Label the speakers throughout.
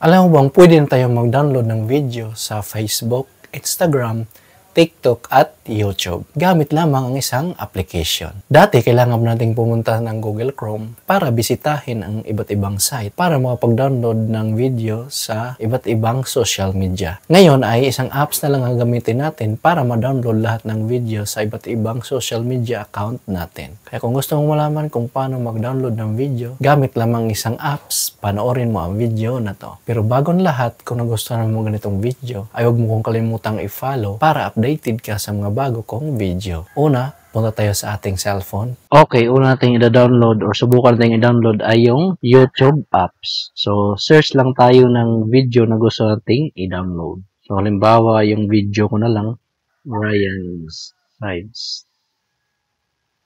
Speaker 1: Alam mo bang pwede na tayong mag-download ng video sa Facebook, Instagram, TikTok at YouTube gamit lamang ang isang application. Dati kailangan nating pumunta ng Google Chrome para bisitahin ang iba't ibang site para makapag-download ng video sa iba't ibang social media. Ngayon ay isang apps na lang ang gamitin natin para ma-download lahat ng video sa iba't ibang social media account natin. Kaya kung gusto mong malaman kung paano mag-download ng video gamit lamang isang apps, panoorin mo ang video na to. Pero bago ang lahat, kung nagustuhan mo ganitong video, ay huwag mo kong kalimutang i-follow para updated ka sa mga bago kong video. Una, punta tayo sa ating cellphone. Okay, una natin i-download or subukan natin i-download ay yung YouTube apps. So, search lang tayo ng video na gusto nating i-download. So, halimbawa, yung video ko na lang, Ryan's Sides.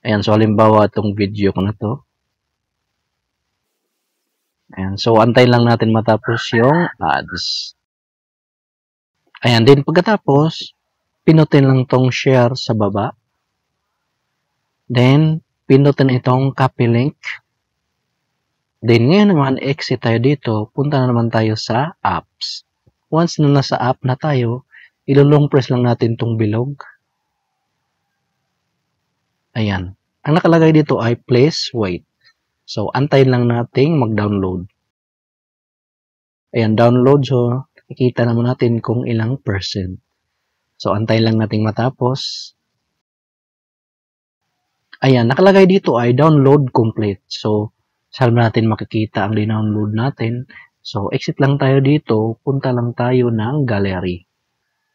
Speaker 1: Ayan, so halimbawa, itong video ko na to. Ayan, so antayin lang natin matapos yung ads. Ayan, din pagkatapos, pinutin lang tong share sa baba. Then, pinutin itong copy link. Then, ngayon naman, exit tayo dito. Punta na naman tayo sa apps. Once na nasa app na tayo, ilulong press lang natin tong bilog. Ayan. Ang nakalagay dito ay please wait. So, antayin lang nating mag-download. Ayan, download. So, nakikita naman natin kung ilang percent. So, antayin lang nating matapos. Ayan, nakalagay dito ay download complete. So, saan natin makikita ang dinownload natin? So, exit lang tayo dito. Punta lang tayo ng gallery.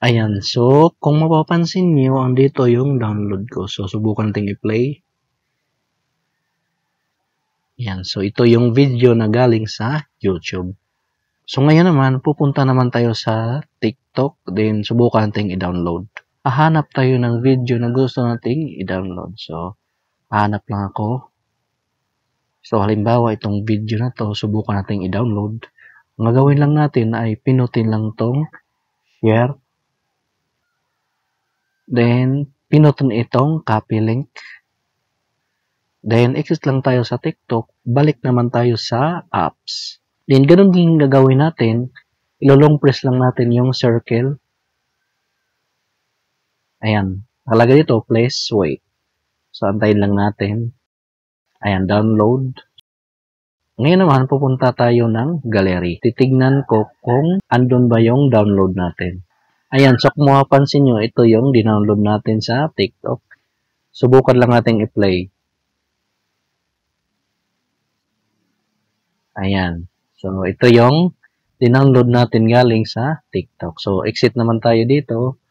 Speaker 1: Ayan, so, kung mapapansin niyo, andito yung download ko. So, subukan natin i-play. Ayan, so, ito yung video na galing sa YouTube. So, ngayon naman, pupunta naman tayo sa TikTok, then subukan natin i-download. Hahanap tayo ng video na gusto nating i-download. So, hahanap lang ako. So, halimbawa, itong video na to, subukan nating i-download. Ang gagawin lang natin ay pinutin lang tong share. Then, pinutin itong copy link. Then, exit lang tayo sa TikTok. Balik naman tayo sa apps. Then, ganun din gagawin natin. Ilolong press lang natin yung circle. Ayan. Nakalagay dito, please wait. So, antayin lang natin. Ayan, download. Ngayon naman, pupunta tayo ng gallery. Titignan ko kung andun ba yung download natin. Ayan, so kung mapapansin nyo, ito yung dinownload natin sa TikTok. Subukan lang natin i-play. Ayan. So, ito yung dinownload natin galing sa TikTok. So, exit naman tayo dito.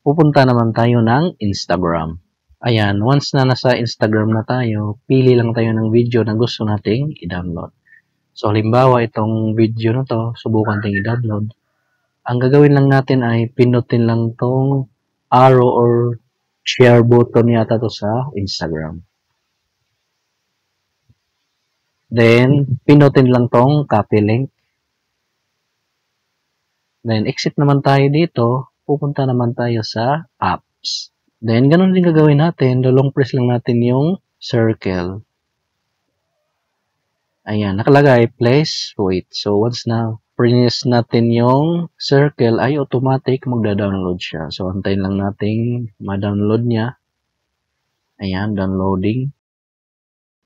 Speaker 1: Pupunta naman tayo ng Instagram. Ayan, once na nasa Instagram na tayo, pili lang tayo ng video na gusto nating i-download. So, halimbawa, itong video na to, subukan nating i-download. Ang gagawin lang natin ay pinutin lang tong arrow or share button yata to sa Instagram. Then, pinutin lang tong copy link. Then, exit naman tayo dito. Pupunta naman tayo sa apps. Then, ganun din gagawin natin. Long press lang natin yung circle. Ayan, nakalagay, please wait. So, once na press natin yung circle, ay automatic magda-download siya. So, antayin lang natin ma-download niya. Ayan, downloading.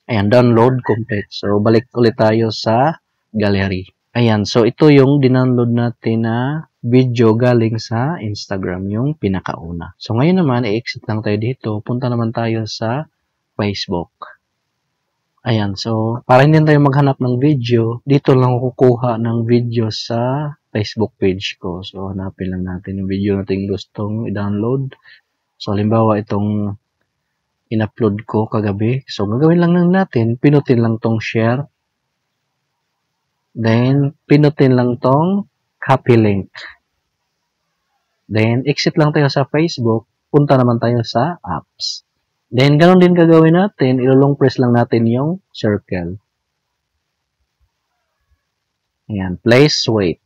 Speaker 1: Ayan, download complete. So, balik ulit tayo sa gallery. Ayan, so ito yung dinownload natin na video galing sa Instagram, yung pinakauna. So, ngayon naman, i-exit lang tayo dito. Punta naman tayo sa Facebook. Ayan, so, para hindi tayo maghanap ng video, dito lang kukuha ng video sa Facebook page ko. So, hanapin lang natin yung video natin gustong i-download. So, halimbawa, itong in-upload ko kagabi. So, gagawin lang natin, pinutin lang tong share. Then, pinutin lang tong copy link. Then, exit lang tayo sa Facebook. Punta naman tayo sa apps. Then, ganun din gagawin natin. Ilolong press lang natin yung circle. Ayan, please wait.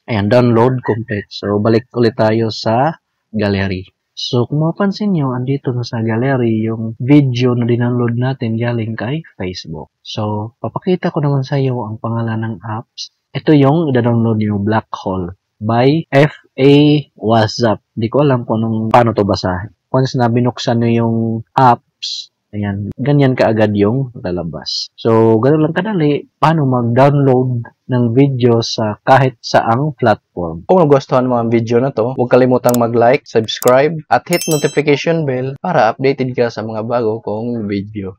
Speaker 1: Ayan, download complete. So, balik ulit tayo sa gallery. So, kung mapansin nyo, andito na sa gallery yung video na dinownload natin galing kay Facebook. So, papakita ko naman sa iyo ang pangalan ng apps. Ito yung i-download nyo, Black Hole by F.A. WhatsApp. Di ko alam kung paano to basahin. Once na binuksan nyo yung apps, ayan, ganyan kaagad yung lalabas. So, ganun lang kadali, paano mag-download ng video sa kahit saang platform. Kung nagustuhan mo ang video na to, huwag kalimutang mag-like, subscribe, at hit notification bell para updated ka sa mga bago kong video.